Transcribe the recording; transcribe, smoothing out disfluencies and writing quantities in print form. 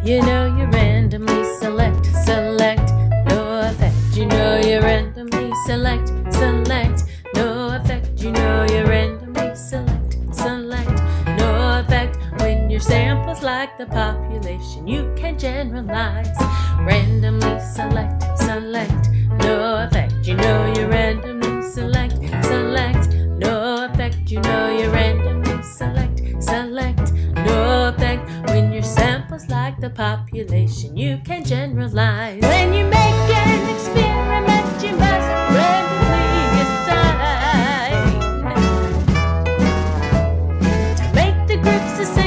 You know you randomly select, no effect. You know you randomly select, no effect. You know you randomly select, no effect. When your sample's like the population, you can generalize. Randomly select, no effect. You know you randomly select, no effect. You know you randomly select, no effect. When your sample's like the population, you can generalize. When you make an experiment, you must randomly assign to make the groups the same.